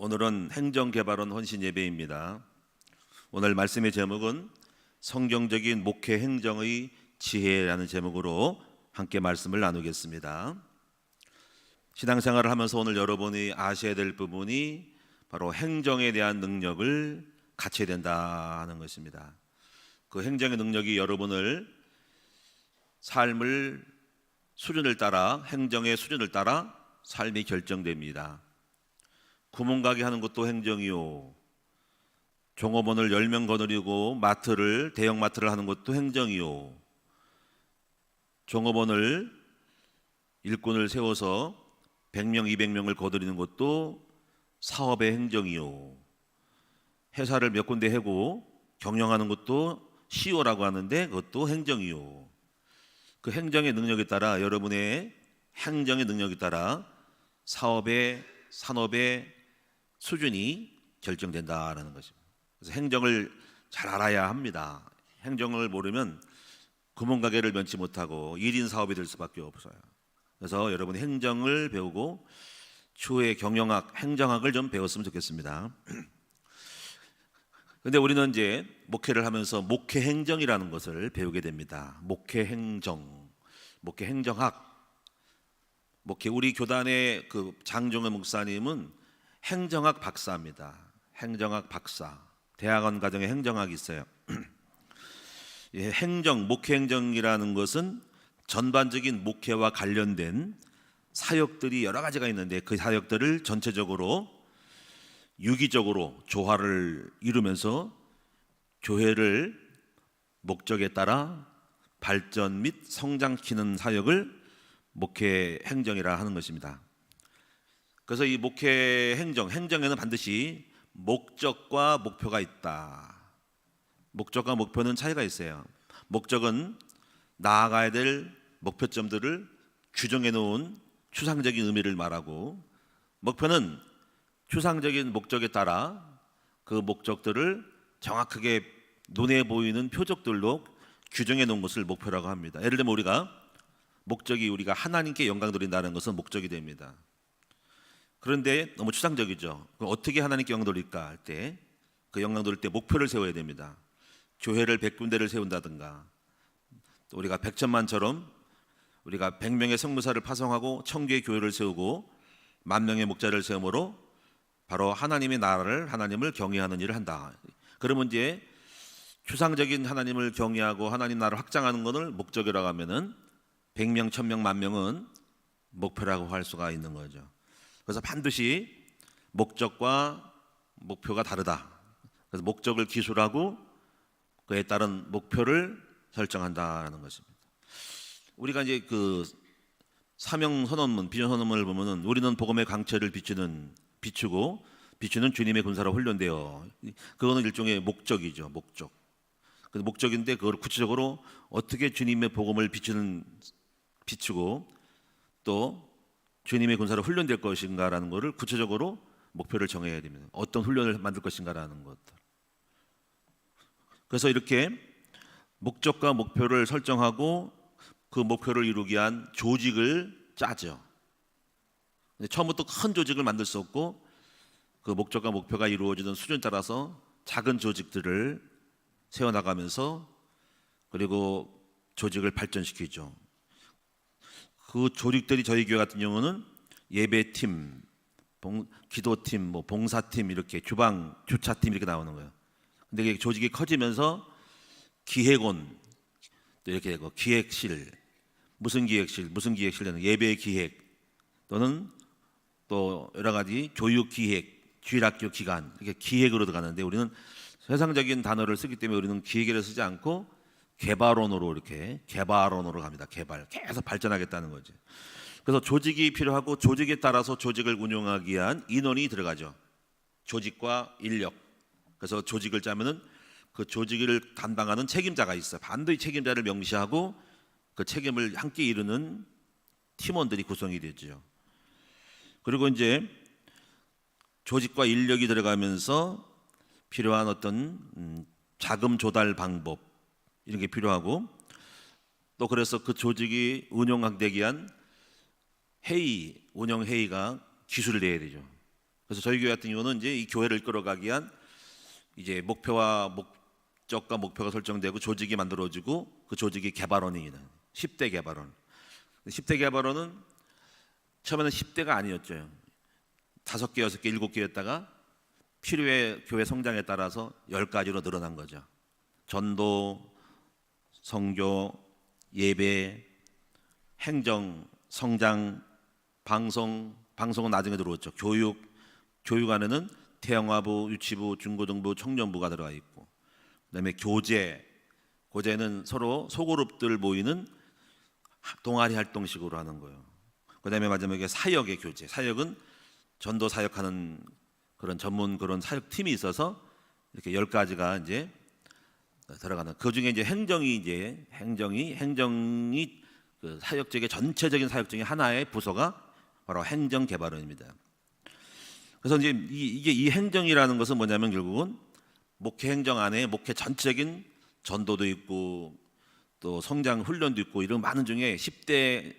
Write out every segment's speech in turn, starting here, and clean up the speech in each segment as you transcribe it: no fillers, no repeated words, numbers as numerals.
오늘은 행정개발원 헌신예배입니다. 오늘 말씀의 제목은 성경적인 목회 행정의 지혜라는 제목으로 함께 말씀을 나누겠습니다. 신앙생활을 하면서 오늘 여러분이 아셔야 될 부분이 바로 행정에 대한 능력을 갖춰야 된다 하는 것입니다. 그 행정의 능력이 여러분을 삶을 수준을 따라, 행정의 수준을 따라 삶이 결정됩니다. 구멍가게 하는 것도 행정이요, 종업원을 10명 거느리고 대형 마트를 하는 것도 행정이요, 종업원을 일꾼을 세워서 100명, 200명을 거느리는 것도 사업의 행정이요, 회사를 몇 군데 하고 경영하는 것도 CEO라고 하는데 그것도 행정이요. 그 행정의 능력에 따라, 여러분의 행정의 능력에 따라 사업의, 산업의 수준이 결정된다라는 것입니다. 그래서 행정을 잘 알아야 합니다. 행정을 모르면 구멍가게를 면치 못하고 1인 사업이 될 수밖에 없어요. 그래서 여러분이 행정을 배우고 추후에 경영학, 행정학을 좀 배웠으면 좋겠습니다. 그런데 우리는 이제 목회를 하면서 목회 행정이라는 것을 배우게 됩니다. 목회 행정, 목회 행정학. 우리 교단의 그 장종현 목사님은 행정학 박사입니다. 행정학 박사. 대학원 과정에 행정학이 있어요. 행정, 목회 행정이라는 것은 전반적인 목회와 관련된 사역들이 여러 가지가 있는데 그 사역들을 전체적으로 유기적으로 조화를 이루면서 교회를 목적에 따라 발전 및 성장시키는 사역을 목회 행정이라 하는 것입니다. 그래서 이 목회 행정에는 반드시 목적과 목표가 있다. 목적과 목표는 차이가 있어요. 목적은 나아가야 될 목표점들을 규정해 놓은 추상적인 의미를 말하고, 목표는 추상적인 목적에 따라 그 목적들을 정확하게 눈에 보이는 표적들로 규정해 놓은 것을 목표라고 합니다. 예를 들면 우리가 하나님께 영광 돌린다는 것은 목적이 됩니다. 그런데 너무 추상적이죠. 그럼 어떻게 하나님께 영광 돌릴까 할 때, 그 영광 돌릴 때 목표를 세워야 됩니다. 교회를 100군데를 세운다든가, 또 우리가 백천만처럼 우리가 100명의 성교사를 파송하고 1000개의 교회를 세우고 10,000명의 목자를 세움으로 바로 하나님의 나라를, 하나님을 경외하는 일을 한다. 그러면 이제 추상적인 하나님을 경외하고 하나님 나라를 확장하는 것을 목적이라고 하면은 100명, 1000명, 10,000명은 목표라고 할 수가 있는 거죠. 그래서 반드시 목적과 목표가 다르다. 그래서 목적을 기술하고 그에 따른 목표를 설정한다라는 것입니다. 우리가 이제 그 사명 선언문, 비전 선언문을 보면은 우리는 복음의 광채를 비추고 비추는 주님의 군사로 훈련되어, 그거는 일종의 목적이죠. 목적인데 그걸 구체적으로 어떻게 주님의 복음을 비추고 또 주님의 군사로 훈련될 것인가라는 것을 구체적으로 목표를 정해야 됩니다. 어떤 훈련을 만들 것인가라는 것들. 그래서 이렇게 목적과 목표를 설정하고 그 목표를 이루기 위한 조직을 짜죠. 처음부터 큰 조직을 만들 수 없고 그 목적과 목표가 이루어지는 수준에 따라서 작은 조직들을 세워나가면서 그리고 조직을 발전시키죠. 그 조직들이 저희 교회 같은 경우는 예배팀, 기도팀, 봉사팀, 이렇게 주차팀 이렇게 나오는 거예요. 근데 조직이 커지면서 기획원, 또 이렇게 되고 기획실, 무슨 기획실은 예배 기획, 또는 또 여러 가지 교육 기획, 주일학교 기간, 이렇게 기획으로 들어가는데 우리는 세상적인 단어를 쓰기 때문에 우리는 기획을 쓰지 않고 개발원으로 갑니다. 계속 발전하겠다는 거죠. 그래서 조직이 필요하고 조직에 따라서 조직을 운영하기 위한 인원이 들어가죠. 조직과 인력. 그래서 조직을 짜면은 그 조직을 담당하는 책임자가 있어요. 반드시 책임자를 명시하고 그 책임을 함께 이루는 팀원들이 구성이 되죠. 그리고 이제 조직과 인력이 들어가면서 필요한 어떤 자금 조달 방법, 이런 게 필요하고, 또 그래서 그 조직이 운영되기 위한 운영 회의가 기술을 내야 되죠. 그래서 저희 교회 같은 경우는 이제 이 교회를 이끌어가기 위한 이제 목표와 목적과 목표가 설정되고 조직이 만들어지고 그 조직이 개발원입니다. 10대 개발원. 10대 개발원은 처음에는 10대가 아니었죠. 5개, 6개, 7개였다가 필요의 교회 성장에 따라서 10가지로 늘어난 거죠. 전도, 선교, 예배, 행정, 성장, 방송은 나중에 들어왔죠. 교육 안에는 태영아부, 유치부, 중고등부, 청년부가 들어가 있고, 그다음에 교제는 서로 소그룹들 모이는 동아리 활동식으로 하는 거예요. 그다음에 마지막에 사역의 교제. 사역은 전도 사역하는 그런 전문 그런 사역 팀이 있어서 이렇게 10가지가 이제 들어가는. 그 중에 이제 행정이 그 사역적의 전체적인 사역 중에 하나의 부서가 바로 행정개발원입니다. 그래서 이제 이 행정이라는 것은 뭐냐면 결국은 목회 행정 안에 목회 전체적인 전도도 있고 또 성장 훈련도 있고 이런 많은 중에 10대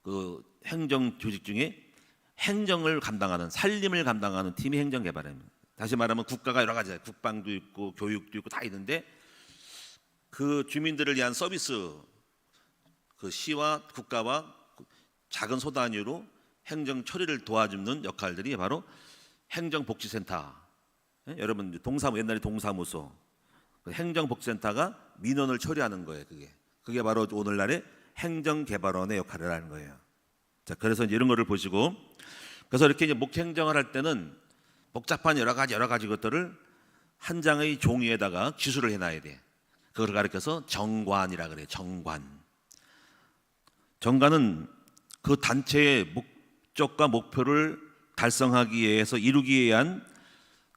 그 행정 조직 중에 행정을 감당하는 살림을 감당하는 팀이 행정개발입니다. 다시 말하면 국가가 여러 가지예요. 국방도 있고 교육도 있고 다 있는데 그 주민들을 위한 서비스 그 시와 국가와 작은 소 단위로 행정 처리를 도와주는 역할들이 바로 행정복지센터. 여러분 옛날에 동사무소 행정복지센터가 민원을 처리하는 거예요. 그게 바로 오늘날의 행정개발원의 역할을 하는 거예요. 자, 그래서 이제 이런 거를 보시고 그래서 이렇게 이제 목회 행정을 할 때는 복잡한 여러 가지 것들을 한 장의 종이에다가 기술을 해놔야 돼. 그걸 가리켜서 정관이라 그래요. 정관은 그 단체의 목적과 목표를 달성하기 위해서 이루기 위한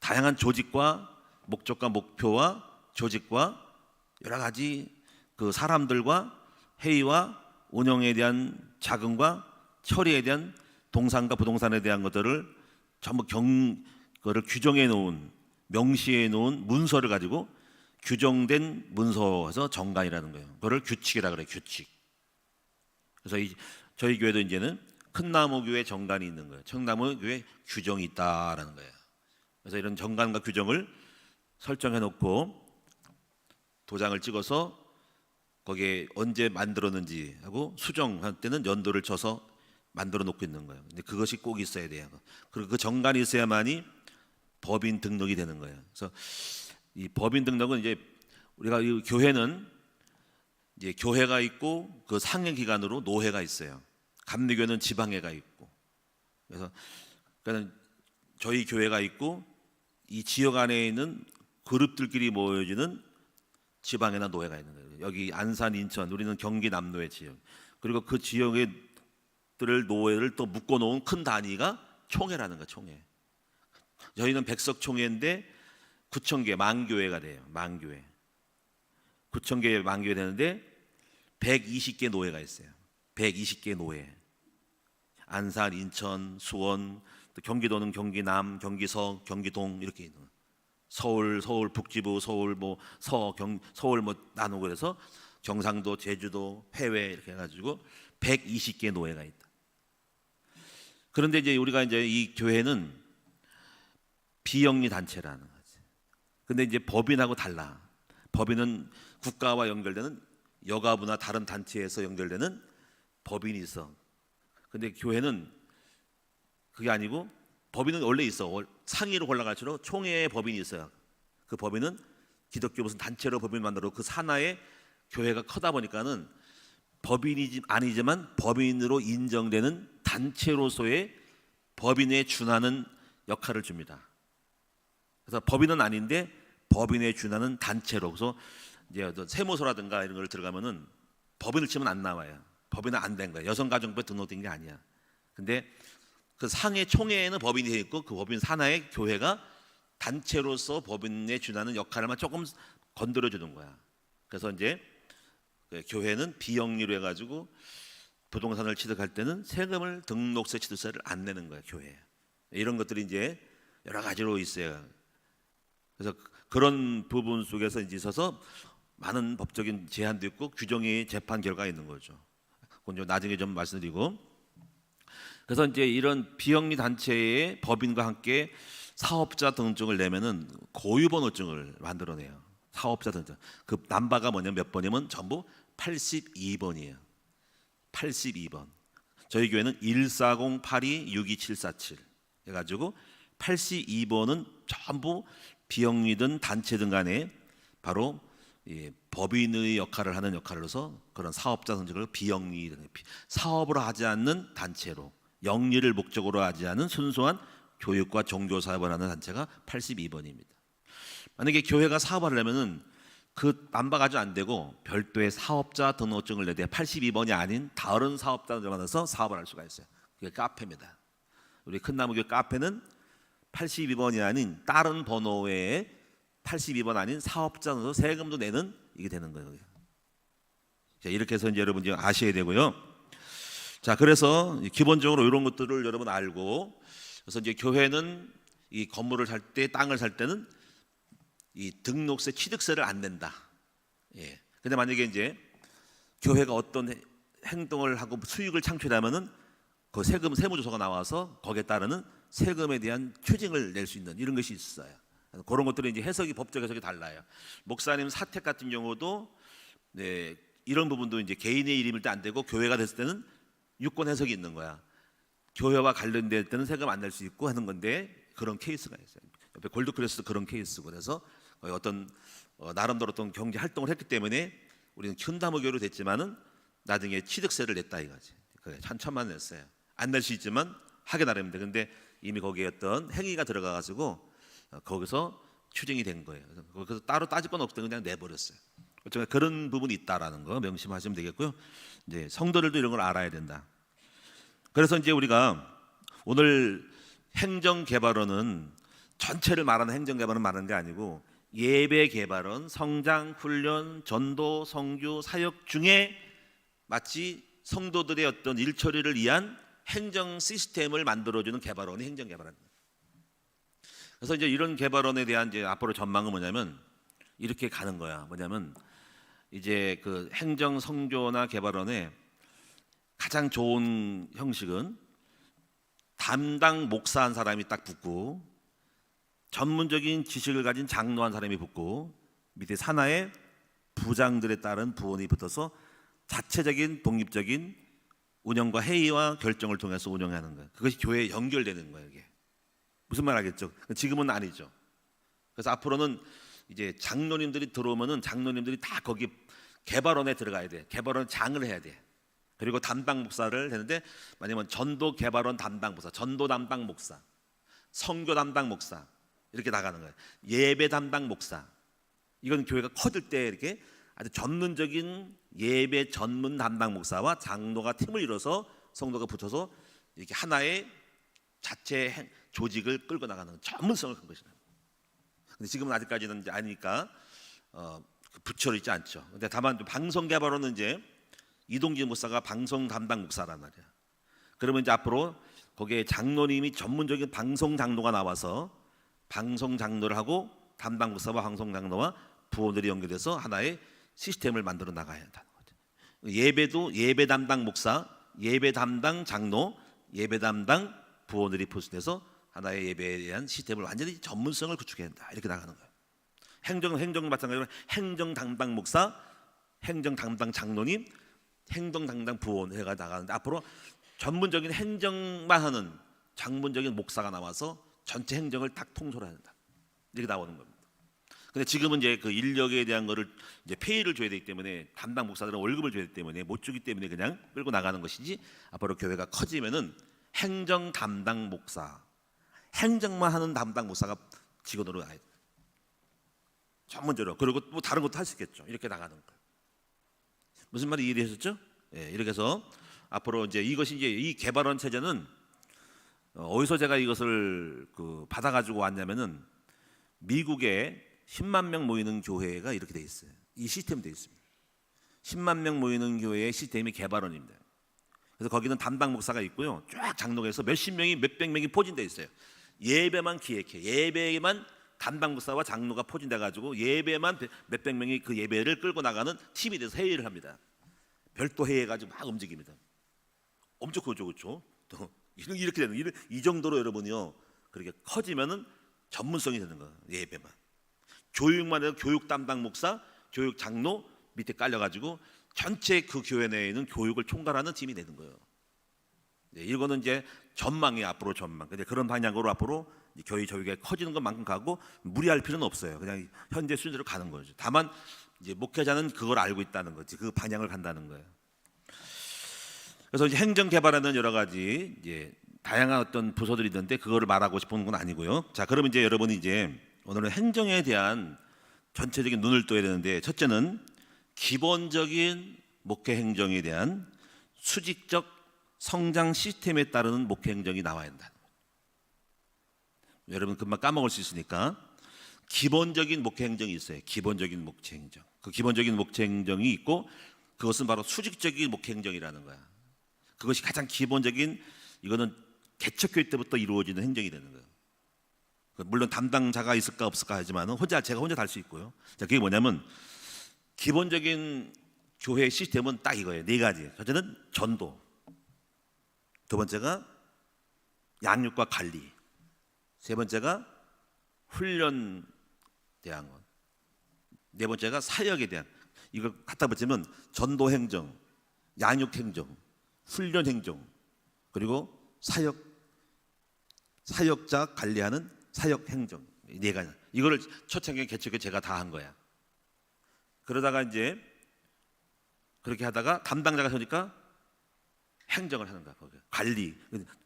다양한 조직과 목적과 목표와 조직과 여러 가지 그 사람들과 회의와 운영에 대한 자금과 처리에 대한 동산과 부동산에 대한 것들을 전부 그거를 규정해 놓은 명시해 놓은 문서를 가지고 규정된 문서에서 정관이라는 거예요. 그거를 규칙이라 그래요. 규칙. 그래서 저희 교회도 이제는 큰나무교회 정관이 있는 거예요. 청나무교회 규정이 있다라는 거예요. 그래서 이런 정관과 규정을 설정해 놓고 도장을 찍어서 거기에 언제 만들었는지 하고 수정할 때는 연도를 쳐서 만들어 놓고 있는 거예요. 근데 그것이 꼭 있어야 돼요. 그리고 그 정관이 있어야만이 법인 등록이 되는 거예요. 그래서 이 법인 등록은 이제 우리가 이 교회는 이제 교회가 있고 그 상해 기관으로 노회가 있어요. 감리교회는 지방회가 있고. 그래서 그러니까 저희 교회가 있고 이 지역 안에 있는 그룹들끼리 모여지는 지방회나 노회가 있는 거예요. 여기 안산, 인천, 우리는 경기 남노회 지역. 그리고 그 지역의 노회를 또 묶어놓은 큰 단위가 총회라는 거예요. 총회. 저희는 백석총회인데 9,000개 만교회가 돼요. 만교회. 9,000개 만교회 되는데 120개 노회가 있어요. 120개 노회. 안산, 인천, 수원, 또 경기도는 경기남, 경기서, 경기동 이렇게 있는. 서울 북지부, 서울 나누고 그래서 경상도, 제주도, 해외 이렇게 해가지고 120개 노회가 있다. 그런데 이제 우리가 이제 이 교회는 비영리 단체라는 거지. 근데 이제 법인하고 달라. 법인은 국가와 연결되는 여가부나 다른 단체에서 연결되는 법인이 있어. 근데 교회는 그게 아니고 법인은 원래 있어. 상위로 올라갈수록 총회의 법인이 있어요. 그 법인은 기독교 무슨 단체로 법인 만들어 그 산하에 교회가 커다 보니까는 법인이 아니지만 법인으로 인정되는 단체로서의 법인에 준하는 역할을 줍니다. 그래서 법인은 아닌데 법인에 준하는 단체로. 그래서 이제 세무서라든가 이런 걸 들어가면은 법인을 치면 안 나와요. 법인은 안 된 거예요. 여성가정부에 등록된 게 아니야. 근데 그 상해 총회에는 법인이 돼 있고 그 법인 산하의 교회가 단체로서 법인에 준하는 역할만 조금 건드려 주는 거야. 그래서 이제 교회는 비영리로 해가지고 부동산을 취득할 때는 세금을 등록세 취득세를 안 내는 거예요. 교회. 이런 것들이 이제 여러 가지로 있어요. 그래서 그런 부분 속에서 이제 있어서 많은 법적인 제한도 있고 규정이 재판 결과가 있는 거죠. 그건 좀 나중에 좀 말씀드리고. 그래서 이제 이런 비영리 단체의 법인과 함께 사업자 등록증을 내면은 고유번호증을 만들어내요. 사업자 등록증. 그 남바가 뭐냐면 몇 번이면 전부 82번이에요. 82번. 저희 교회는 14082-62747 해가지고 82번은 전부 비영리든 단체든 간에 바로 법인의 역할을 하는 역할로서 그런 사업자 등록을 비영리, 사업을 하지 않는 단체로, 영리를 목적으로 하지 않은 순수한 교육과 종교 사업을 하는 단체가 82번입니다. 만약에 교회가 사업을 하려면은 그 남바 가지고 안 되고 별도의 사업자 등록증을 내야 82번이 아닌 다른 사업자를 만나서 사업을 할 수가 있어요. 그게 카페입니다. 우리 큰나무교회 카페는 82번이 아닌 다른 번호 외에 82번 아닌 사업자로 세금도 내는 이게 되는 거예요. 자, 이렇게 해서 이제 여러분 이제 아셔야 되고요. 자, 그래서 기본적으로 이런 것들을 여러분 알고, 그래서 이제 교회는 이 건물을 살 때, 땅을 살 때는 이 등록세, 취득세를 안 낸다. 예. 근데 만약에 이제 교회가 어떤 행동을 하고 수익을 창출하면은 그 세금, 세무조서가 나와서 거기에 따르는 세금에 대한 추징을 낼 수 있는 이런 것이 있어요. 그런 것들은 이제 해석이, 법적 해석이 달라요. 목사님 사택 같은 경우도 네, 이런 부분도 이제 개인의 이름일 때 안 되고 교회가 됐을 때는 유권 해석이 있는 거야. 교회와 관련될 때는 세금 안 낼 수 있고 하는 건데 그런 케이스가 있어요. 옆에 골드크레스도 그런 케이스고, 그래서 어떤 나름대로 어떤 경제 활동을 했기 때문에 우리는 큰나무교회로 됐지만은 나중에 취득세를 냈다 이거지. 그래, 1,000만 냈어요. 안 낼 수 있지만 하게 나름인데, 근데 이미 거기에 어떤 행위가 들어가가지고 거기서 추징이 된 거예요. 그래서 따로 따질 건 없다 그냥 내버렸어요. 어쩌면 그런 부분이 있다라는 거 명심하시면 되겠고요. 이제 성도들도 이런 걸 알아야 된다. 그래서 이제 우리가 오늘 행정개발원은 전체를 말하는 행정개발은 말하는 게 아니고 예배개발원, 성장, 훈련, 전도, 성교, 사역 중에 마치 성도들의 어떤 일처리를 위한 행정 시스템을 만들어주는 개발원이 행정개발원입니다. 그래서 이제 이런 개발원에 대한 이제 앞으로 전망은 뭐냐면 이렇게 가는 거야. 뭐냐면 이제 그 행정 성교나 개발원의 가장 좋은 형식은 담당 목사 한 사람이 딱 붙고 전문적인 지식을 가진 장로 한 사람이 붙고 밑에 산하에 부장들에 따른 부원이 붙어서 자체적인 독립적인 운영과 회의와 결정을 통해서 운영하는 거예요. 그것이 교회에 연결되는 거예요. 이게 무슨 말 알겠죠? 지금은 아니죠. 그래서 앞으로는 이제 장로님들이 들어오면은 장로님들이 다 거기 개발원에 들어가야 돼. 개발원 장을 해야 돼. 그리고 담당 목사를 되는데 만약에 전도 개발원 담당 목사, 전도 담당 목사, 선교 담당 목사 이렇게 나가는 거예요. 예배 담당 목사. 이건 교회가 커질 때 이렇게 아주 전문적인 예배 전문 담당 목사와 장로가 팀을 이뤄서 성도가 붙어서 이렇게 하나의 자체 조직을 끌고 나가는 전문성을 큰 것이다. 근데 지금은 아직까지는 이제 아니니까 부처로 있지 않죠. 근데 다만 방송 개발원은 이제 이동진 목사가 방송 담당 목사란 말이야. 그러면 이제 앞으로 거기에 장로님이 전문적인 방송 장로가 나와서 방송 장로를 하고 담당 목사와 방송 장로와 부원들이 연결돼서 하나의 시스템을 만들어 나가야 한다는 거죠. 예배도 예배 담당 목사, 예배 담당 장로, 예배 담당 부원들이 포진해서 하나의 예배에 대한 시스템을 완전히 전문성을 구축해야 한다. 이렇게 나가는 거예요. 행정은 마찬가지로 행정 담당 목사, 행정 담당 장로님, 행정 담당 부원 해가 나가는데 앞으로 전문적인 행정만 하는 장문적인 목사가 나와서 전체 행정을 딱 통솔해야 한다. 이렇게 나오는 겁니다. 근데 지금은 이제 그 인력에 대한 거를 이제 페이를 줘야 되기 때문에 담당 목사들은 월급을 줘야 되기 때문에 못 주기 때문에 그냥 끌고 나가는 것이지, 앞으로 교회가 커지면은 행정 담당 목사, 행정만 하는 담당 목사가 직원으로 나야 돼. 전문적으로. 그리고 뭐 다른 것도 할 수 있겠죠. 이렇게 나가는 거예요. 무슨 말이 이해되셨죠? 예, 이렇게 해서 앞으로 이제 이것이 이제 이 개발원 체제는 어디서 제가 이것을 받아가지고 왔냐면은 미국에 10만 명 모이는 교회가 이렇게 돼 있어요. 이 시스템이 돼 있습니다. 10만 명 모이는 교회의 시스템이 개발원입니다. 그래서 거기는 담당 목사가 있고요. 쫙 장로에서 몇십 명이 몇백 명이 포진돼 있어요. 예배만 기획해. 예배에만 담당 목사와 장로가 포진돼 가지고 예배만 몇백 명이 그 예배를 끌고 나가는 팀이 돼서 회의를 합니다. 별도 회의해 가지고 막 움직입니다. 엄청 그렇죠. 또 이렇게 되는 이 정도로 여러분이요 그렇게 커지면은 전문성이 되는 거예요. 예배만 교육만 해도 교육 담당 목사, 교육 장로 밑에 깔려가지고 전체 그 교회 내에 있는 교육을 총괄하는 팀이 되는 거예요. 네, 이거는 이제 전망이 앞으로 전망. 근데 그런 방향으로 앞으로 교회 교육이 커지는 것만큼 가고 무리할 필요는 없어요. 그냥 현재 수준대로 가는 거죠. 다만 이제 목회자는 그걸 알고 있다는 거지. 그 방향을 간다는 거예요. 그래서 이제 행정 개발하는 여러 가지 이제 다양한 어떤 부서들이 있는데 그거를 말하고 싶은 건 아니고요. 자, 그러면 이제 여러분이 이제 오늘은 행정에 대한 전체적인 눈을 떠야 되는데 첫째는 기본적인 목회 행정에 대한 수직적 성장 시스템에 따르는 목회 행정이 나와야 한다. 여러분 금방 까먹을 수 있으니까 기본적인 목회 행정이 있어요. 기본적인 목회 행정. 그 기본적인 목회 행정이 있고 그것은 바로 수직적인 목회 행정이라는 거야. 그것이 가장 기본적인 이거는 개척교회 때부터 이루어지는 행정이 되는 거예요. 물론 담당자가 있을까 없을까 하지만 제가 혼자 다 할 수 있고요. 자, 그게 뭐냐면 기본적인 교회 시스템은 딱 이거예요. 네 가지. 첫째는 전도. 두 번째가 양육과 관리. 세 번째가 훈련 대한 것. 네 번째가 사역에 대한. 이걸 갖다 붙이면 전도 행정, 양육 행정, 훈련 행정, 그리고 사역자 관리하는 사역 행정. 네 가지. 이거를 초창기 개척에 제가 다 한 거야. 그러다가 이제 그렇게 하다가 담당자가 서니까 행정을 하는 거야. 거기. 관리.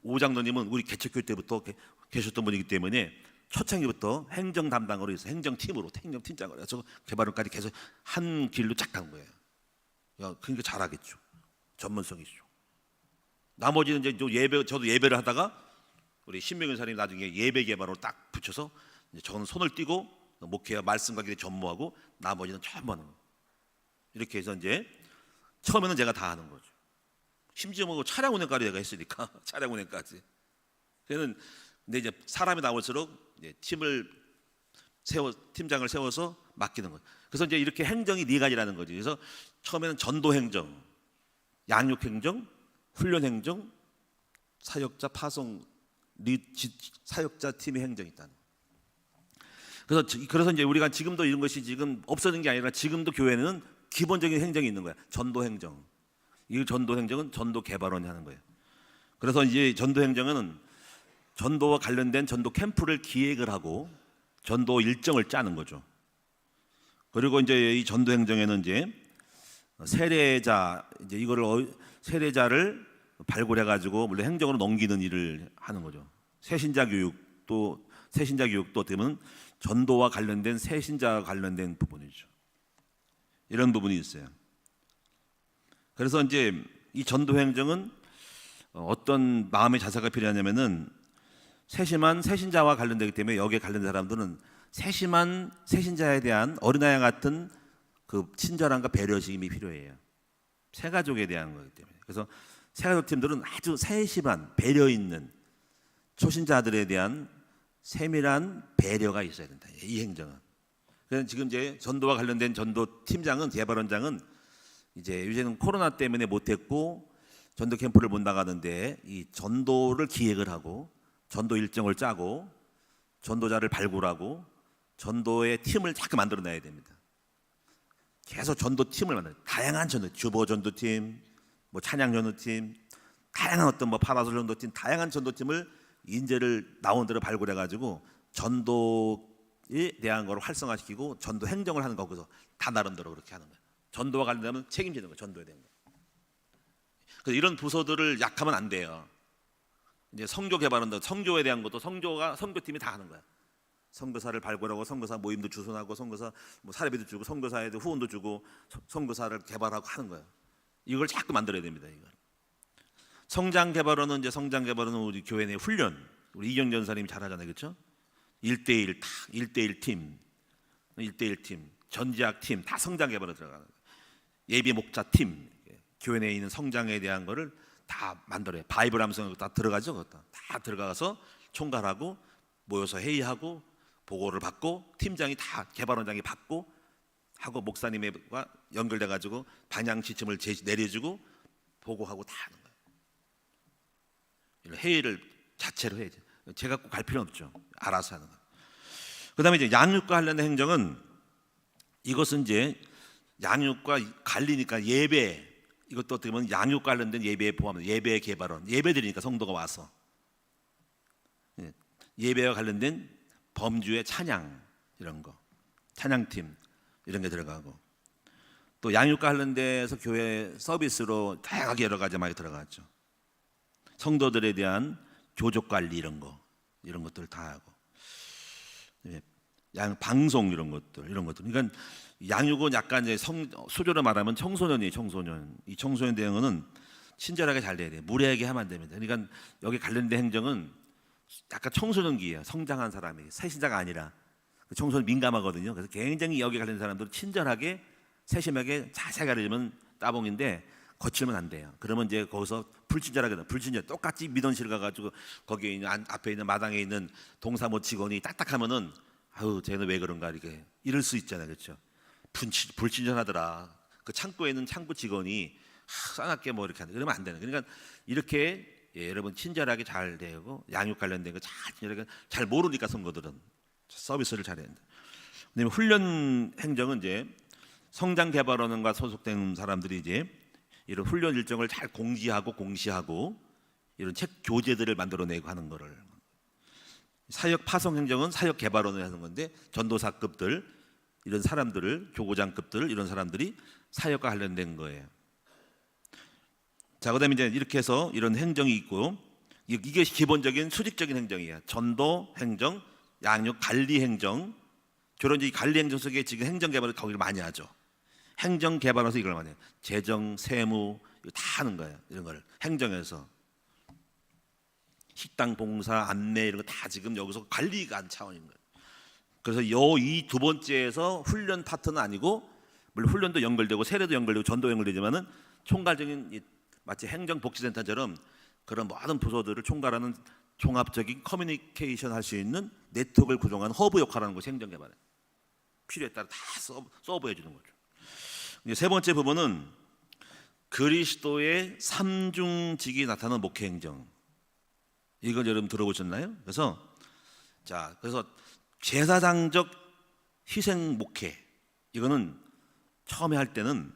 오장로님은 우리 개척교회 때부터 계셨던 분이기 때문에 초창기부터 행정 담당으로 해서 행정팀으로 행정팀장으로 해서 개발원까지 계속 한 길로 쫙 간 거예요. 야, 그러니까 잘하겠죠. 전문성이죠. 나머지는 이제 저도 예배를 하다가 우리 신명현 사님이 나중에 예배 개발으로 딱 붙여서 저는 손을 띄고 목회와 말씀과 기도에 전무하고 나머지는 전부 하는 거예요. 이렇게 해서 이제 처음에는 제가 다 하는 거죠. 심지어 뭐 차량 운행까지 내가 했으니까 차량 운행까지. 근데 이제 사람이 나올수록 이제 팀장을 세워서 맡기는 거예요. 그래서 이제 이렇게 행정이 네 가지라는 거지. 그래서 처음에는 전도 행정, 양육 행정, 훈련 행정, 사역자 파송 사역자 팀의 행정이 있다는 거예요. 그래서 이제 우리가 지금도 이런 것이 지금 없어진 게 아니라 지금도 교회는 기본적인 행정이 있는 거야. 전도 행정. 이 전도 행정은 전도 개발원이 하는 거예요. 그래서 이제 전도 행정은 전도와 관련된 전도 캠프를 기획을 하고 전도 일정을 짜는 거죠. 그리고 이제 이 전도 행정에는 이제 세례자를 발굴해 가지고 물론 행정으로 넘기는 일을 하는 거죠. 새신자 교육도 어떻게 보면 전도와 관련된 새신자와 관련된 부분이죠. 이런 부분이 있어요. 그래서 이제 이 전도 행정은 어떤 마음의 자세가 필요하냐면은 세심한 새신자와 관련되기 때문에 여기에 관련된 사람들은 세심한 새신자에 대한 어린아이 같은 그 친절함과 배려심이 필요해요. 새가족에 대한 거기 때문에. 그래서 새가족 팀들은 아주 세심한 배려 있는 초신자들에 대한 세밀한 배려가 있어야 된다. 이 행정은. 그래서 지금 이제 전도와 관련된 전도 팀장은 개발원장은 이제는 코로나 때문에 못했고 전도 캠프를 못 나가는데 이 전도를 기획을 하고 전도 일정을 짜고 전도자를 발굴하고 전도의 팀을 자꾸 만들어내야 됩니다. 계속 전도 팀을 만들어요. 다양한 전도, 주보 전도팀, 뭐 찬양 전도팀, 다양한 어떤 뭐 파라솔 전도팀, 다양한 전도팀을 인재를 나온 대로 발굴해 가지고 전도에 대한 걸 활성화시키고 전도 행정을 하는 거기서 다 나름대로 그렇게 하는 거예요. 전도와 관련되면 책임지는 거예요. 전도에 대한 거. 그래서 이런 부서들을 약하면 안 돼요. 이제 성교 개발은 성교에 대한 것도 성교팀이 다 하는 거야. 선교사를 발굴하고 선교사 모임도 주선하고 선교사 뭐 사례비도 주고 선교사에도 후원도 주고 선교사를 개발하고 하는 거예요. 이걸 자꾸 만들어야 됩니다. 이걸. 성장 개발원은 우리 교회 내 훈련 우리 이경 전사님이 잘하잖아요, 그렇죠? 1대1 팀, 전지학 팀 다 성장 개발에 들어가는 거예요. 예비 목자 팀, 교회 내에 있는 성장에 대한 거를 다 만들어요. 바이블 함성 다 들어가죠, 그것도 다 들어가서 총괄하고 모여서 회의하고 보고를 받고 팀장이 다 개발원장이 받고 하고 목사님과 연결돼 가지고 방향 지침을 내려주고 보고하고 다 하는 거예요. 이런 회의를 자체로 해야죠. 제가 꼭 갈 필요는 없죠. 알아서 하는 거. 그다음에 이제 양육과 관련된 행정은 이것은 이제 양육과 관리니까 예배, 이것도 어떻게 보면 양육과 관련된 예배에 포함합니다. 예배 개발원, 예배 드리니까 성도가 와서 예배와 관련된 범주의 찬양 이런 거, 찬양팀 이런 게 들어가고, 또 양육과 관련돼서 교회 서비스로 다양하게 여러 가지 많이 들어가죠. 성도들에 대한 교족 관리 이런 것들 다 하고, 방송 이런 것들. 그러니까 양육은 약간 이제 수조로 말하면 청소년이에요. 이 청소년 대응은 친절하게 잘 돼야 돼요. 무례하게 하면 안 됩니다. 그러니까 여기 관련된 행정은 약간 청소년기예요. 성장한 사람이 새신자가 아니라. 청소년 민감하거든요. 그래서 굉장히 여기 관련된 사람들은 친절하게 세심하게 자세히 가르치면 따봉인데 거칠면 안 돼요. 그러면 이제 거기서 불친절하게 똑같이 민원실 가가지고 거기에 있는 앞에 있는 마당에 있는 동사무 직원이 딱딱하면은 아유 쟤는 왜 그런가 이럴 수 있잖아요. 그렇죠? 불친절하더라. 그 창고에 있는 창고 직원이 싸납게 뭐 이렇게 하는, 그러면 안 되는. 그러니까 이렇게 여러분 친절하게 잘 되고 양육 관련된 거 잘 친절하게 잘 모르니까 선거들은 서비스를 잘해야 된다. 그다음에 훈련 행정은 이제 성장개발원과 소속된 사람들이 이제 이런 훈련 일정을 잘 공지하고 공시하고 이런 책 교재들을 만들어내고 하는 거를. 사역 파송 행정은 사역 개발원을 하는 건데 전도사급들 이런 사람들을, 교구장급들 이런 사람들이 사역과 관련된 거예요. 자, 그다음에 이제 이렇게 해서 이런 행정이 있고, 이게 기본적인 수직적인 행정이에요. 전도 행정, 양육 관리 행정. 주로 이제 관리 행정 속에 지금 행정 개발을 거기를 많이 하죠. 행정 개발에서 이걸 많이 해요. 재정, 세무 이거 다 하는 거예요. 이런 걸 행정에서 식당 봉사, 안내 이런 거 다 지금 여기서 관리가 한 차원인 거예요. 그래서 이 두 번째에서 훈련 파트는 아니고, 물론 훈련도 연결되고 세례도 연결되고 전도 연결되지만은 총괄적인 마치 행정복지센터처럼 그런 모든 부서들을 총괄하는 종합적인 커뮤니케이션 할 수 있는 네트워크를 구성하는 허브 역할을 하는 것이 행정개발이에요. 필요에 따라 다 서브해 주는 거죠. 이제 세 번째 부분은 그리스도의 삼중직이 나타나는 목회행정. 이걸 여러분 들어보셨나요? 그래서 제사장적 희생 목회, 이거는 처음에 할 때는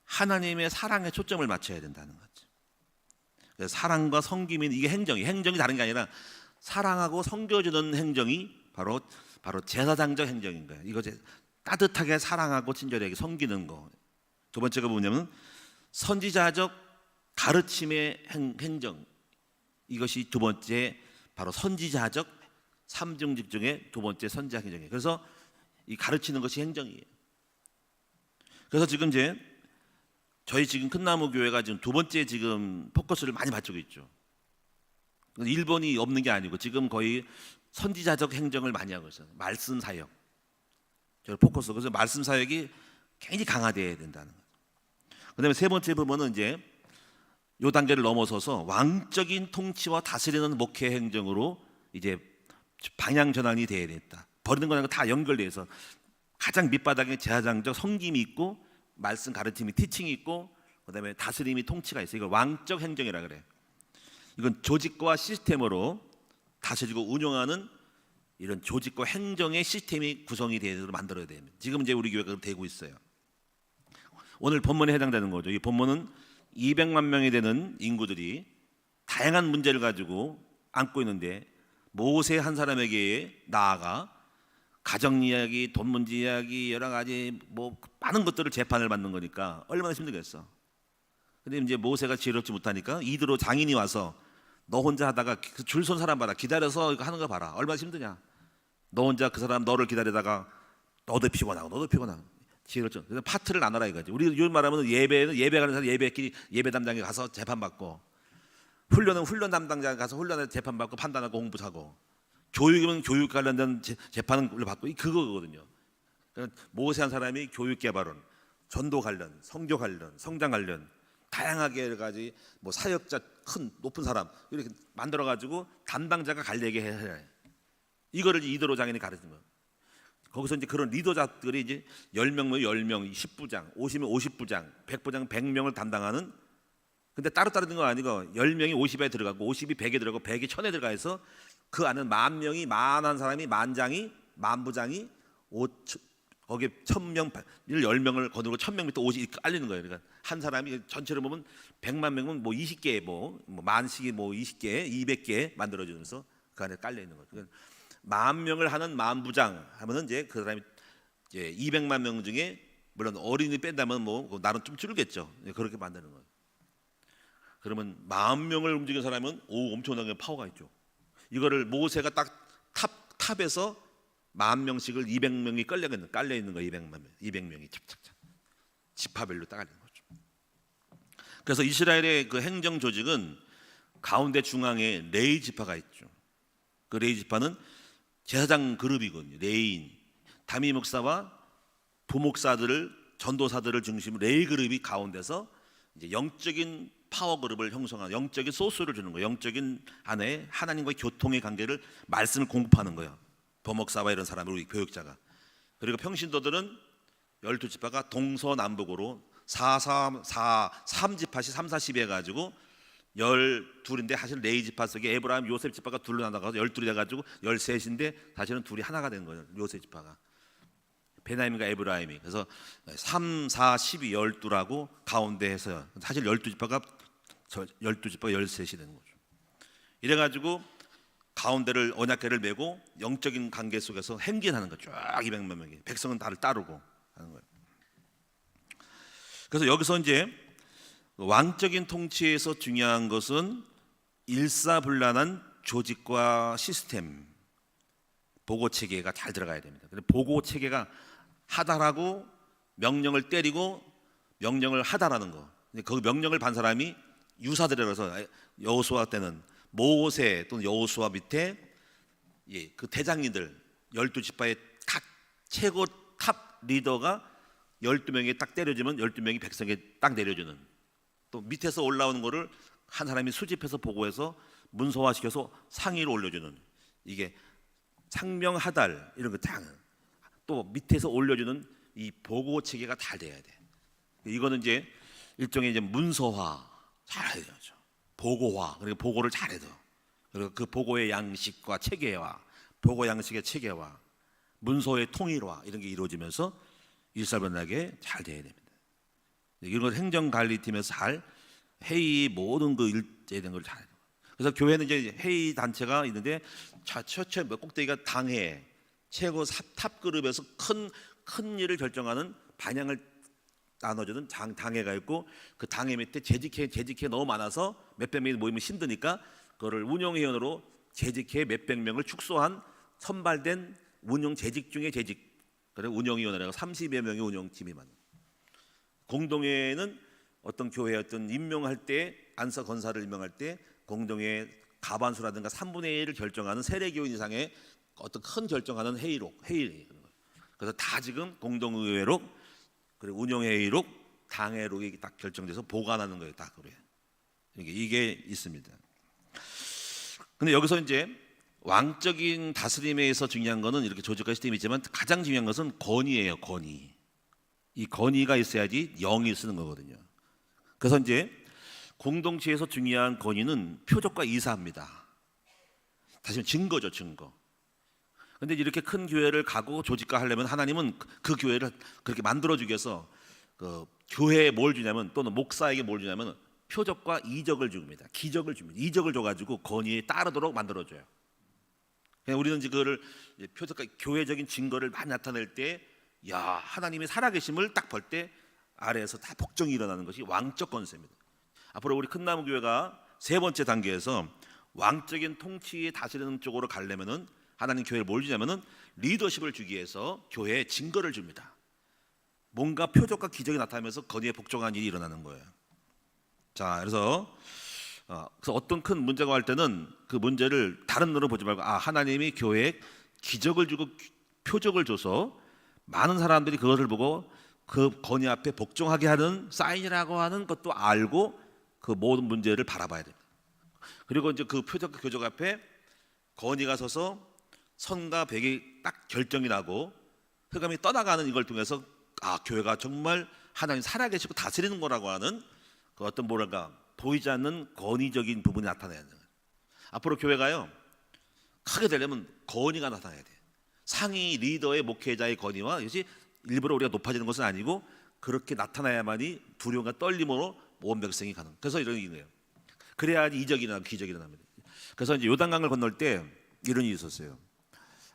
하나님의 사랑에 초점을 맞춰야 된다는 거죠. 그래서 사랑과 섬김이 이게 행정이 다른 게 아니라 사랑하고 섬겨주는 행정이 바로 제사장적 행정인 거예요. 이거 따뜻하게 사랑하고 친절하게 섬기는 거. 두 번째가 뭐냐면 선지자적 가르침의 행정. 이것이 두 번째 바로 선지자적 삼중직 중에 두 번째 선지자 행정이에요. 그래서 이 가르치는 것이 행정이에요. 그래서 지금 이제 저희 지금 큰나무 교회가 지금 두 번째 지금 포커스를 많이 맞추고 있죠. 1번이 없는 게 아니고 지금 거의 선지자적 행정을 많이 하고 있어요. 말씀 사역. 저 포커스. 그래서 말씀 사역이 굉장히 강화되어야 된다는 거예요. 그다음에 세 번째 부분은 이제 요 단계를 넘어서서 왕적인 통치와 다스리는 목회 행정으로 이제 방향 전환이 되어야 됐다. 버리는 거랑 다 연결돼서 가장 밑바닥에 제사장적 섬김이 있고 말씀 가르침이 티칭이 있고 그다음에 다스림이 통치가 있어요. 이걸 왕적 행정이라 그래. 이건 조직과 시스템으로 다스리고 운영하는 이런 조직과 행정의 시스템이 구성이 되도록 만들어야 됩니다. 지금 이제 우리 교회가 되고 있어요. 오늘 본문에 해당되는 거죠. 이 본문은 200만 명이 되는 인구들이 다양한 문제를 가지고 안고 있는데 모세 한 사람에게 나아가 가정 이야기, 돈 문제 이야기, 여러 가지 뭐 많은 것들을 재판을 받는 거니까 얼마나 힘들겠어. 근데 이제 모세가 지혜롭지 못하니까 이드로 장인이 와서 너 혼자 하다가 줄 선 사람 봐라, 기다려서 이거 하는 거 봐라, 얼마나 힘드냐. 너 혼자 그 사람 너를 기다리다가 너도 피곤하고 지혜롭죠. 그래서 파트를 나눠라 이거지. 우리 요즘 말하면 예배 가는 사람 예배 담당에 가서 재판 받고, 훈련은 훈련 담당자가 가서 훈련에 재판 받고 판단하고 공부하고, 교육이면 교육 관련된 재판을 받고 그거거든요. 그러니까 모세 한 사람이 교육 개발원, 전도 관련, 성교 관련, 성장 관련 다양하게 여러 가지 뭐 사역자 큰 높은 사람 이렇게 만들어 가지고 담당자가 관리하게 해야 해. 이거를 이도로 장인이 가르치는 거예요. 거기서 이제 그런 리더자들이 이제 10명, 10명, 10부장, 50명, 50부장, 100부장, 100명을 담당하는 근데 따로따로 있는 건 아니고 10명이 50에 들어가고 50이 100에 들어가고 100이 1000에 들어가서 그 안에 10,000명이 만한 사람이 만장이 만부장이 거기에 1000명을 10명을 거두고 1000명 밑에 50 이렇게 깔리는 거예요. 그러니까 한 사람이 전체를 보면 100만 명은 뭐 20개 뭐 만씩이 뭐 20개 200개 만들어주면서 그 안에 깔려 있는 거죠. 그러니까 10,000명을 하는 만부장 하면은 이제 그 사람이 이제 200만 명 중에 물론 어린이 뺀다면 뭐 나는 좀 줄겠죠. 그렇게 만드는 거예요. 그러면 10,000명을 움직이는 사람은 엄청나게 파워가 있죠. 이거를 모세가 딱 탑에서 10,000명씩을 200명이 깔려 있는 거예요. 200명이 착착착 지파별로 딱 깔리는 거죠. 그래서 이스라엘의 그 행정 조직은 가운데 중앙에 레위 지파가 있죠. 그 레위 지파는 제사장 그룹이거든요. 레위인, 다미 목사와 부목사들을 전도사들을 중심으로 레위 그룹이 가운데서 이제 영적인 파워 그룹을 형성하는 영적인 소스를 주는 거예요. 영적인 안에 하나님과의 교통의 관계를 말씀을 공급하는 거예요. 부목사와 이런 사람들 우리 교육자가. 그리고 평신도들은 12지파가 동서남북으로 3지파씩 3, 40 해가지고 12인데 사실 레위 지파 속에 에브라임 요셉 지파가 둘로 나눠가서 12이 돼가지고 13인데 사실은 둘이 하나가 된 거예요. 요셉 지파가 베냐민과 에브라임이. 그래서 3, 4, 12, 12라고 가운데 해서요. 사실 12지파가 13이 되는 거죠. 이래가지고 가운데를 언약궤를 메고 영적인 관계 속에서 행진하는 거죠. 쫙 200만 명이 백성은 다를 따르고 하는 거예요. 그래서 여기서 이제 왕적인 통치에서 중요한 것은 일사불란한 조직과 시스템, 보고 체계가 잘 들어가야 됩니다. 보고 체계가 하달하고 명령을 때리고 명령을 하달하는 거. 그 명령을 반 사람이 유사들이라서 여호수아 때는 모세 또는 여호수아 밑에 그 대장님들 12지파의 각 최고 탑 리더가 12명이 딱 때려주면 12명이 백성에 딱 내려주는, 또 밑에서 올라오는 거를 한 사람이 수집해서 보고해서 문서화시켜서 상위로 올려주는, 이게 상명하달 이런 거 또 밑에서 올려주는 이 보고 체계가 잘 돼야 돼. 이거는 이제 일종의 이제 문서화 잘 해야 되죠. 보고화, 그리고 보고를 잘해도, 그리고 그 보고의 양식과 체계화, 보고 양식의 체계화, 문서의 통일화 이런 게 이루어지면서 일사불란하게 잘 돼야 됩니다. 이런 걸 행정관리팀에서 잘 회의 모든 그 일제된 걸 잘해요. 그래서 교회는 이제 회의 단체가 있는데 최초 꼭대기가 당회 최고 탑 그룹에서 큰 일을 결정하는 방향을 나눠주는 당회가 있고, 그 당회 밑에 재직회 너무 많아서 몇백 명이 모이면 힘드니까 그거를 운영위원으로 재직회 몇백 명을 축소한 선발된 운영 재직 중에 재직, 그래 운영위원회가 30여 명의 운영팀이 많아요. 공동회는 어떤 교회 어떤 임명할 때 안서 건사를 임명할 때 공동회 가반수라든가 3분의 1을 결정하는 세례교인 이상의 어떤 큰 결정하는 회의. 그래서 다 지금 공동의회록 그리고 운영회의록 당회록이 딱 결정돼서 보관하는 거예요. 딱 그래요. 이게 있습니다. 근데 여기서 이제 왕적인 다스림에서 중요한 거는 이렇게 조직과 시스템이 있지만 가장 중요한 것은 권위예요. 권위. 이 권위가 있어야지 영이 쓰는 거거든요. 그래서 이제 공동체에서 중요한 권위는 표적과 이사입니다. 다시 증거죠, 증거. 근데 이렇게 큰 교회를 가고 조직화 하려면 하나님은 그 교회를 그렇게 만들어주기 위해서 그 교회에 뭘 주냐면, 또는 목사에게 뭘 주냐면 표적과 이적을 줍니다. 기적을 줍니다. 이적을 줘가지고 권위에 따르도록 만들어줘요. 그냥 우리는 이제 그거를 표적과 교회적인 증거를 많이 나타낼 때, 야 하나님의 살아계심을 딱 볼 때 아래에서 다 복종이 일어나는 것이 왕적 권세입니다. 앞으로 우리 큰나무 교회가 세 번째 단계에서 왕적인 통치에 다스리는 쪽으로 가려면은 하나님 교회를 뭘 주냐면은 리더십을 주기 위해서 교회에 증거를 줍니다. 뭔가 표적과 기적이 나타나면서 거기에 복종한 일이 일어나는 거예요. 자, 그래서 어떤 큰 문제가 할 때는 그 문제를 다른 눈으로 보지 말고, 하나님이 교회에 기적을 주고 표적을 줘서 많은 사람들이 그것을 보고 그 권위 앞에 복종하게 하는 사인이라고 하는 것도 알고 그 모든 문제를 바라봐야 됩니다. 그리고 이제 그 표적과 교적 앞에 권위가 서서 선과 백이 딱 결정이 나고 흑암이 떠나가는 이걸 통해서 교회가 정말 하나님 살아계시고 다스리는 거라고 하는 그 어떤 뭐랄까 보이지 않는 권위적인 부분이 나타나야 돼요. 앞으로 교회가요 크게 되려면 권위가 나타나야 돼요. 상위 리더의 목회자의 권위와 이것이 일부러 우리가 높아지는 것은 아니고 그렇게 나타나야만이 두려움과 떨림으로 온 백성이 가능. 그래서 이런 거예요. 그래야 이적이 일어나고 기적이 일어납니다. 그래서 이제 요단강을 건널 때 이런 일이 있었어요.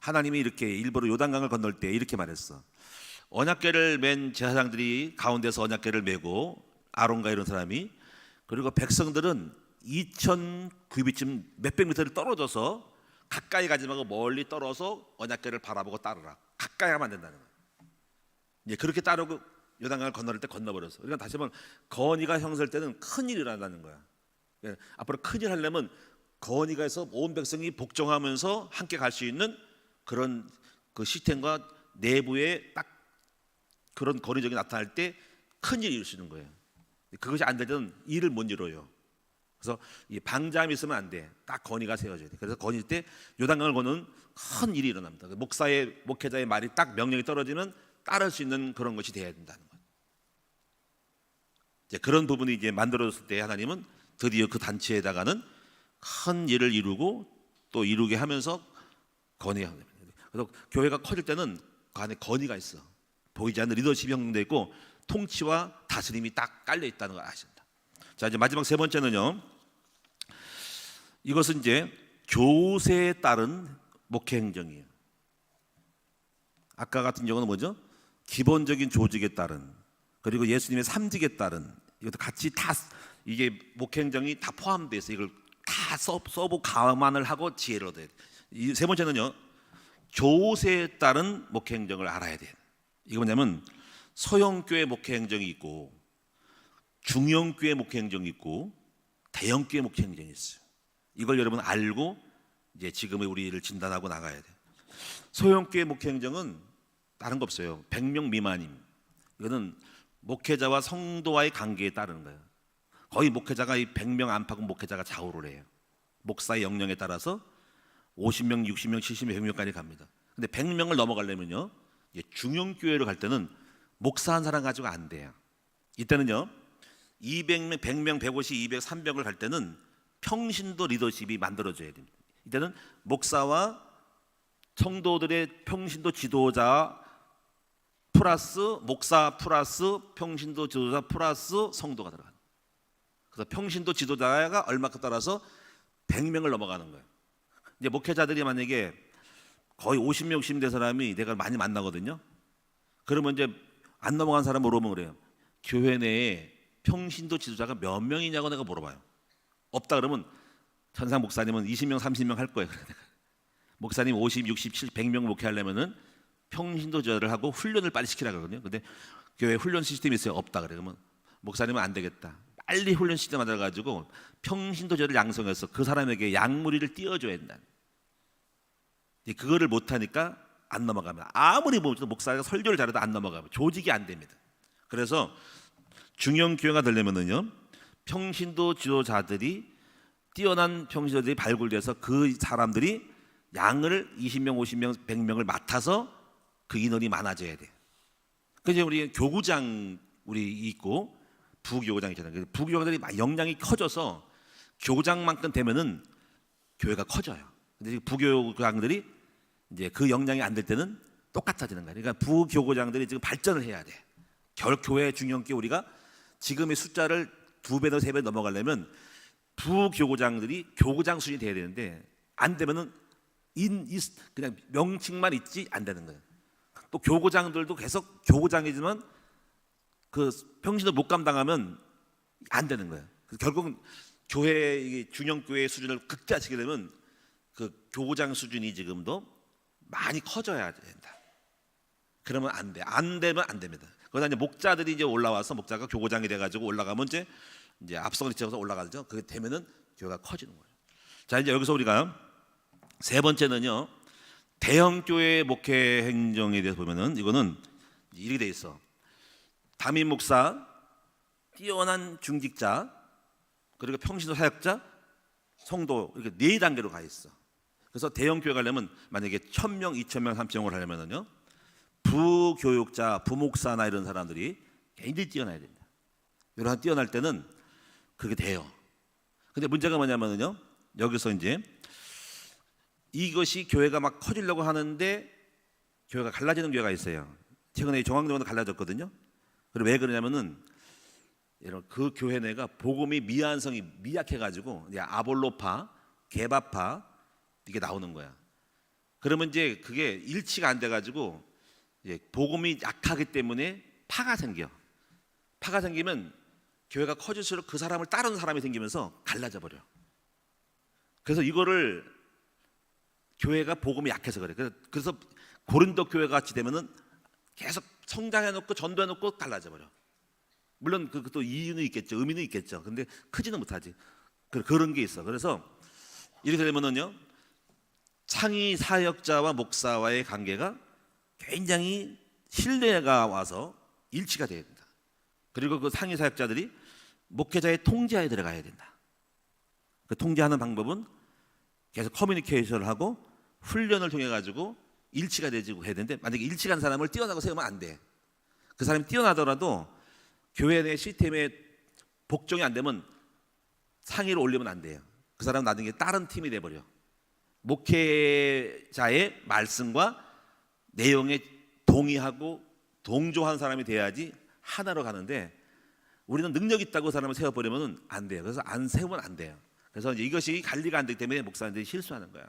하나님이 이렇게 일부러 요단강을 건널 때 이렇게 말했어. 언약궤를 맨 제사장들이 가운데서 언약궤를 메고 아론과 이런 사람이, 그리고 백성들은 2,000규빗쯤 몇백 미터를 떨어져서 가까이 가지 말고 멀리 떨어서 언약궤를 바라보고 따르라. 가까이 가면 안 된다는 거예요. 이제 그렇게 따르고 요단강을 건널 때 건너버렸어. 그러니까 다시 한번 건의가 형성될 때는 큰일이 일어난다는 거야. 앞으로 큰일 하려면 건의가 해서 온 백성이 복종하면서 함께 갈 수 있는 그런 그 시스템과 내부에 딱 그런 권위적이 나타날 때 큰일이 일을 수 있는 거예요. 그것이 안 되면 일을 못 이뤄요. 그래서 이 방장이 있으면 안 돼. 딱 건의가 세워져야 돼. 그래서 건의 때 요단강을 거는 큰 일이 일어납니다. 목회자의 말이 딱 명령이 떨어지면 따를 수 있는 그런 것이 돼야 된다는 거예요. 이제 그런 부분이 이제 만들어졌을 때 하나님은 드디어 그 단체에다가는 큰 일을 이루고 또 이루게 하면서 건의합니다. 그래서 교회가 커질 때는 그 안에 건의가 있어. 보이지 않는 리더십이 형성되어 있고 통치와 다스림이 딱 깔려 있다는 걸 아십니다. 자, 이제 마지막 세 번째는요. 이것은 이제 교세에 따른 목회 행정이에요. 아까 같은 경우는 뭐죠? 기본적인 조직에 따른, 그리고 예수님의 삼직에 따른, 이것도 같이 다 이게 목회 행정이 다 포함되어 있어요. 이걸 다 써보고 감안을 하고 지혜를 얻어야 돼요. 이 세 번째는요. 교세에 따른 목회 행정을 알아야 돼요. 이게 뭐냐면 소형교회 목회 행정이 있고 중형교회 목회 행정이 있고 대형교회 목회 행정이 있어요. 이걸 여러분 알고 이제 지금의 우리를 진단하고 나가야 돼요. 소형교회 목회 행정은 다른 거 없어요. 100명 미만임. 이거는 목회자와 성도와의 관계에 따르는 거예요. 거의 목회자가 이 100명 안팎은 목회자가 좌우를 해요. 목사의 역량에 따라서 50명, 60명, 70명, 100명까지 갑니다. 근데 100명을 넘어가려면요, 중형교회로 갈 때는 목사 한 사람 가지고 안 돼요. 이때는요 200명, 100명, 150, 200, 300을 갈 때는 평신도 리더십이 만들어져야 됩니다. 이때는 목사와 성도들의 평신도 지도자 플러스 목사 플러스 평신도 지도자 플러스 성도가 들어가요. 그래서 평신도 지도자가 얼마큼 따라서 100명을 넘어가는 거예요. 이제 목회자들이 만약에 거의 50명, 60명 된 사람이 내가 많이 만나거든요. 그러면 이제 안 넘어간 사람 물어보면 그래요. 교회 내에 평신도 지도자가 몇 명이냐고 내가 물어봐요. 없다 그러면 천상 목사님은 20명, 30명 할 거예요. 목사님 50, 60, 70, 100명 목회하려면은 평신도 지도자를 하고 훈련을 빨리 시키라고 하거든요. 근데 교회 훈련 시스템이 있어요. 없다 그래. 그러면 목사님은 안 되겠다. 빨리 훈련 시스템 만들어가지고 평신도 지도자를 양성해서 그 사람에게 양무리를 띄워줘야 된다. 그거를 못하니까 안 넘어가면 아무리 목사가 설교를 잘해도 안 넘어가면 조직이 안 됩니다. 그래서 중형 교회가 되려면은요 평신도 지도자들이 뛰어난 평신도들이 발굴돼서 그 사람들이 양을 20명, 50명, 100명을 맡아서 그 인원이 많아져야 돼. 그래서 우리 교구장 우리 있고 부교구장 있잖아요. 부교구장들이 역량이 커져서 교구장만큼 되면은 교회가 커져요. 근데 부교구장들이 이제 그 역량이 안 될 때는 똑같아지는 거예요. 그러니까 부교구장들이 지금 발전을 해야 돼. 교회 중형교 우리가 지금의 숫자를 2배나 3배 넘어가려면 부교구장들이 교구장 수준이 돼야 되는데 안 되면은 그냥 명칭만 있지 안 되는 거예요. 또 교구장들도 계속 교구장이지만 그 평신도 못 감당하면 안 되는 거예요. 결국은 교회 중형교회 수준을 극대화시키게 되면 그 교구장 수준이 지금도 많이 커져야 된다. 그러면 안 돼. 안 되면 안 됩니다. 그러다 이제 목자들이 이제 올라와서 목자가 교구장이 돼가지고 올라가면 이제 앞선을 채워서 올라가죠. 그게 되면은 교회가 커지는 거예요. 자, 이제 여기서 우리가 세 번째는요, 대형 교회 목회 행정에 대해서 보면은 이거는 이렇게 돼 있어. 담임 목사, 뛰어난 중직자, 그리고 평신도 사역자, 성도 이렇게 4단계로 가 있어. 그래서 대형 교회 가려면 만약에 1000명, 2000명, 3000명을 하려면은요, 부교육자, 부목사나 이런 사람들이 굉장히 뛰어나야 됩니다. 이런 뛰어날 때는 그게 돼요. 근데 문제가 뭐냐면요, 여기서 이제 이것이 교회가 막 커지려고 하는데 교회가 갈라지는 교회가 있어요. 최근에 중앙교회도 갈라졌거든요. 그리고 왜 그러냐면은 그 교회 내가 복음이 미완성이 미약해가지고 이제 아볼로파, 개바파 이게 나오는 거야. 그러면 이제 그게 일치가 안 돼가지고 복음이 약하기 때문에 파가 생겨. 파가 생기면 교회가 커질수록 그 사람을 따르는 사람이 생기면서 갈라져 버려. 그래서 이거를 교회가 복음이 약해서 그래. 그래서 고린도 교회 같이 되면은 계속 성장해놓고 전도해놓고 갈라져 버려. 물론 그것도 이유는 있겠죠, 의미는 있겠죠. 근데 크지는 못하지. 그런 게 있어. 그래서 이렇게 되면은요, 상위 사역자와 목사와의 관계가 굉장히 신뢰가 와서 일치가 돼야 된다. 그리고 그 상위 사역자들이 목회자의 통제하에 들어가야 된다. 그 통제하는 방법은 계속 커뮤니케이션을 하고 훈련을 통해 가지고 일치가 되고 해야 되는데, 만약에 일치한 사람을 띄어나고 세우면 안 돼. 그 사람이 띄어나더라도 교회 내 시스템에 복종이 안 되면 상위로 올리면 안 돼요. 그 사람은 나중에 다른 팀이 돼버려. 목회자의 말씀과 내용에 동의하고 동조한 사람이 돼야지 하나로 가는데, 우리는 능력 있다고 사람을 세워버리면 안 돼요. 그래서 안 세우면 안 돼요. 그래서 이제 이것이 관리가 안 되기 때문에 목사님들이 실수하는 거야.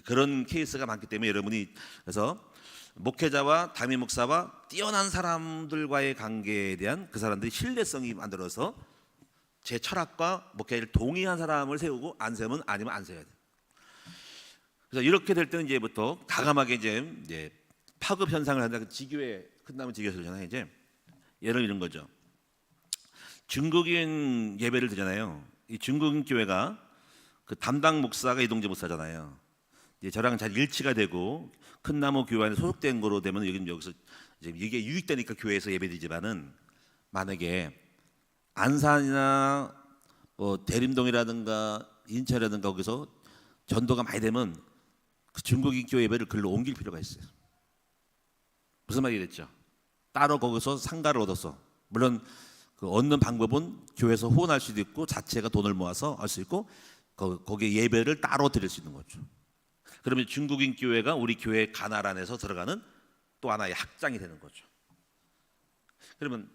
그런 케이스가 많기 때문에 여러분이, 그래서 목회자와 담임 목사와 뛰어난 사람들과의 관계에 대한 그 사람들이 신뢰성이 만들어서 제 철학과 목회를 동의한 사람을 세우고, 안 세우면 아니면 안 세워야 돼. 그래서 이렇게 될 때는 이제부터 과감하게 이제 파급 현상을 한다. 지교회 끝나면 지교회잖아요. 이제 예를 이런 거죠. 중국인 예배를 드잖아요. 이 중국인 교회가 그 담당 목사가 이동재 목사잖아요. 이제 저랑 잘 일치가 되고 큰 나무 교회 안에 소속된 거로 되면 여기서 이제 이게 유익되니까 교회에서 예배드리지만은, 만약에 안산이나 뭐 대림동이라든가 인천이라든가 거기서 전도가 많이 되면 그 중국인 교회 예배를 글로 옮길 필요가 있어요. 무슨 말이겠죠? 따로 거기서 상가를 얻어서, 물론 그 얻는 방법은 교회에서 후원할 수도 있고 자체가 돈을 모아서 할 수 있고 거기에 예배를 따로 드릴 수 있는 거죠. 그러면 중국인 교회가 우리 교회 관할 안에서 들어가는 또 하나의 확장이 되는 거죠. 그러면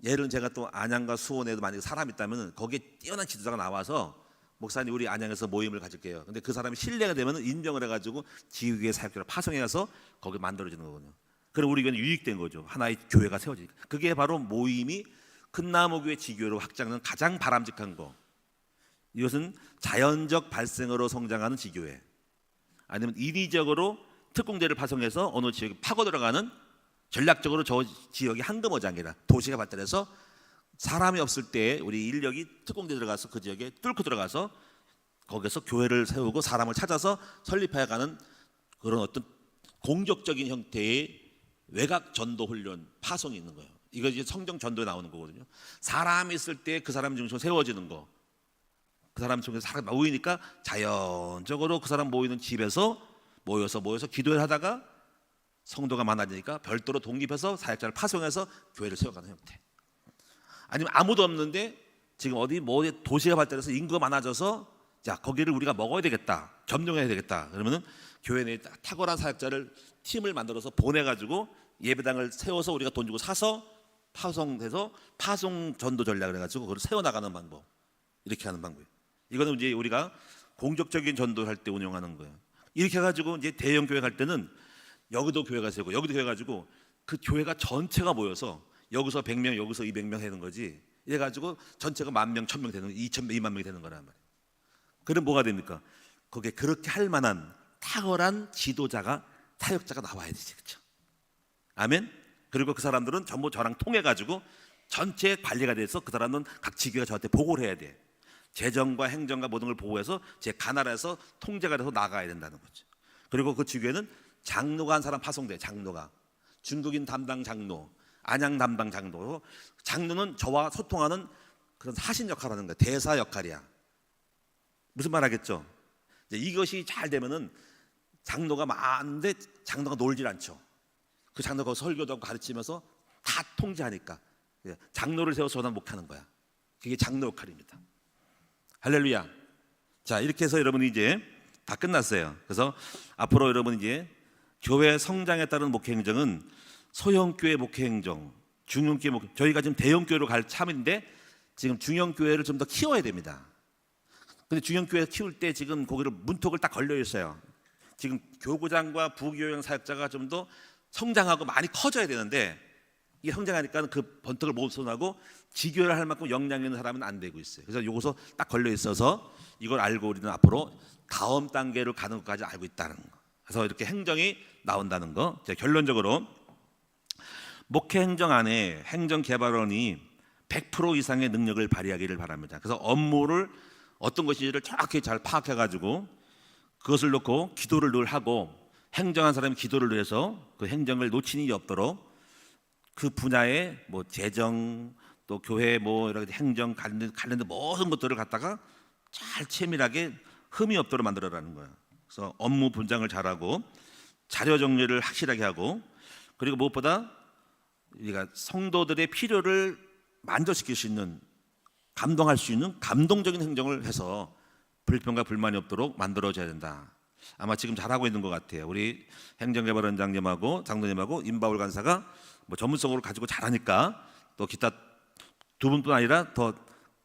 예를 제가 또 안양과 수원에도 만약에 사람이 있다면 거기에 뛰어난 지도자가 나와서, 목사님 우리 안양에서 모임을 가질게요. 근데 그 사람이 신뢰가 되면 인정을 해가지고 지구의 사역자를 파송해서 거기 만들어지는 거거든요. 그럼 우리 교회는 유익된 거죠. 하나의 교회가 세워지니까. 그게 바로 모임이 큰나무교회 지교회로 확장하는 가장 바람직한 거. 이것은 자연적 발생으로 성장하는 지교회, 아니면 인위적으로 특공대를 파송해서 어느 지역에 파고 들어가는, 전략적으로 저 지역이 한금어장이 아니라 도시가 발달해서 사람이 없을 때 우리 인력이 특공대 들어가서 그 지역에 뚫고 들어가서 거기서 교회를 세우고 사람을 찾아서 설립해 가는 그런 어떤 공격적인 형태의 외곽 전도 훈련 파송이 있는 거예요. 이거 이제 성경 전도에 나오는 거거든요. 사람이 있을 때 그 사람 중심으로 세워지는 거. 그 사람 속에서 사람 모이니까 자연적으로 그 사람 모이는 집에서 모여서 기도를 하다가 성도가 많아지니까 별도로 독립해서 사역자를 파송해서 교회를 세워가는 형태. 아니면 아무도 없는데 지금 어디 뭐 도시가 발달해서 인구가 많아져서, 자 거기를 우리가 먹어야 되겠다, 점령해야 되겠다. 그러면은 교회 내에 탁월한 사역자를 팀을 만들어서 보내가지고 예배당을 세워서 우리가 돈 주고 사서 파송돼서 파송 전도 전략을 해가지고 그걸 세워나가는 방법, 이렇게 하는 방법이에요. 이거는 이제 우리가 공격적인 전도할 때 운영하는 거예요. 이렇게 해가지고 이제 대형 교회 갈 때는 여기도 교회가 세우고 여기도 교회 가지고 그 교회가 전체가 모여서 여기서 100명 여기서 200명 되는 거지. 이래가지고 전체가 10,000명, 1,000명 되는, 2만 명이 되는 거란 말이에요. 그럼 뭐가 됩니까? 거기에 그렇게 할 만한 탁월한 지도자가, 사역자가 나와야 되지, 그렇죠? 아멘. 그리고 그 사람들은 전부 저랑 통해 가지고 전체 관리가 돼서 그 사람은 각 지교가 저한테 보고를 해야 돼. 재정과 행정과 모든 걸 보고해서 제 관할에서 통제가 돼서 나가야 된다는 거죠. 그리고 그 지교에는 장로가 한 사람 파송돼. 장로가 중국인 담당 장로, 안양 담당 장로. 장로는 저와 소통하는 그런 사신 역할을 하는 거야. 대사 역할이야. 무슨 말 하겠죠? 이것이 잘 되면은 장로가 많은데 장로가 놀질 않죠. 그 장로가 설교도 하고 가르치면서 다 통제하니까 장로를 세워서 전환 목하는 거야. 그게 장로 역할입니다. 할렐루야. 자, 이렇게 해서 여러분이 이제 다 끝났어요. 그래서 앞으로 여러분 이제 교회 성장에 따른 목회 행정은 소형교회 목회 행정, 중형교회 목회, 저희가 지금 대형교회로 갈 참인데 지금 중형교회를 좀 더 키워야 됩니다. 근데 중형교회 키울 때 지금 거기를 문턱을 딱 걸려 있어요. 지금 교구장과 부교형 사역자가 좀 더 성장하고 많이 커져야 되는데 이게 성장하니까 그 번턱을 못 벗어나고 지교를 할 만큼 역량 있는 사람은 안 되고 있어요. 그래서 요거서 딱 걸려 있어서 이걸 알고 우리는 앞으로 다음 단계로 가는 것까지 알고 있다는 거. 그래서 이렇게 행정이 나온다는 거. 결론적으로 목회 행정 안에 행정개발원이 100% 이상의 능력을 발휘하기를 바랍니다. 그래서 업무를 어떤 것인지를 정확히 잘 파악해가지고 그것을 놓고 기도를 늘 하고 행정한 사람이 기도를 늘 해서 그 행정을 놓치는 일이 없도록 그 분야의 뭐 재정 또 교회 뭐 여러 가지 행정 관련된 모든 것들을 갖다가 잘 치밀하게 흠이 없도록 만들어라는 거예요. 그래서 업무 분장을 잘하고 자료 정리를 확실하게 하고 그리고 무엇보다 우리가 성도들의 필요를 만족시킬 수 있는 감동할 수 있는 감동적인 행정을 해서 불평과 불만이 없도록 만들어줘야 된다. 아마 지금 잘하고 있는 것 같아요. 우리 행정개발원장님하고 장로님하고 임바울 간사가 뭐 전문성으로 가지고 잘하니까 또 기타 두 분뿐 아니라 더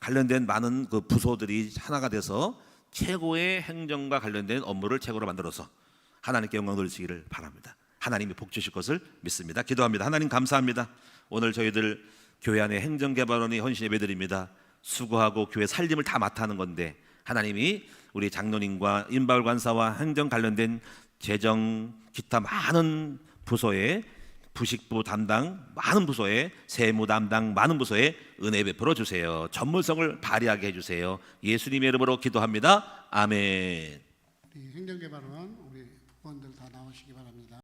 관련된 많은 그 부서들이 하나가 돼서 최고의 행정과 관련된 업무를 최고로 만들어서 하나님께 영광 돌리시기를 바랍니다. 하나님이 복 주실 것을 믿습니다. 기도합니다. 하나님 감사합니다. 오늘 저희들 교회 안에 행정개발원이 헌신 예배드립니다. 수고하고 교회 살림을 다 맡아하는 건데 하나님이 우리 장로님과 임바울 관사와 행정 관련된 재정 기타 많은 부서에 부식부 담당 많은 부서에 세무 담당 많은 부서에 은혜 베풀어 주세요. 전문성을 발휘하게 해주세요. 예수님의 이름으로 기도합니다. 아멘. 우리 행정개발원 우리 의원들 다 나오시기 바랍니다.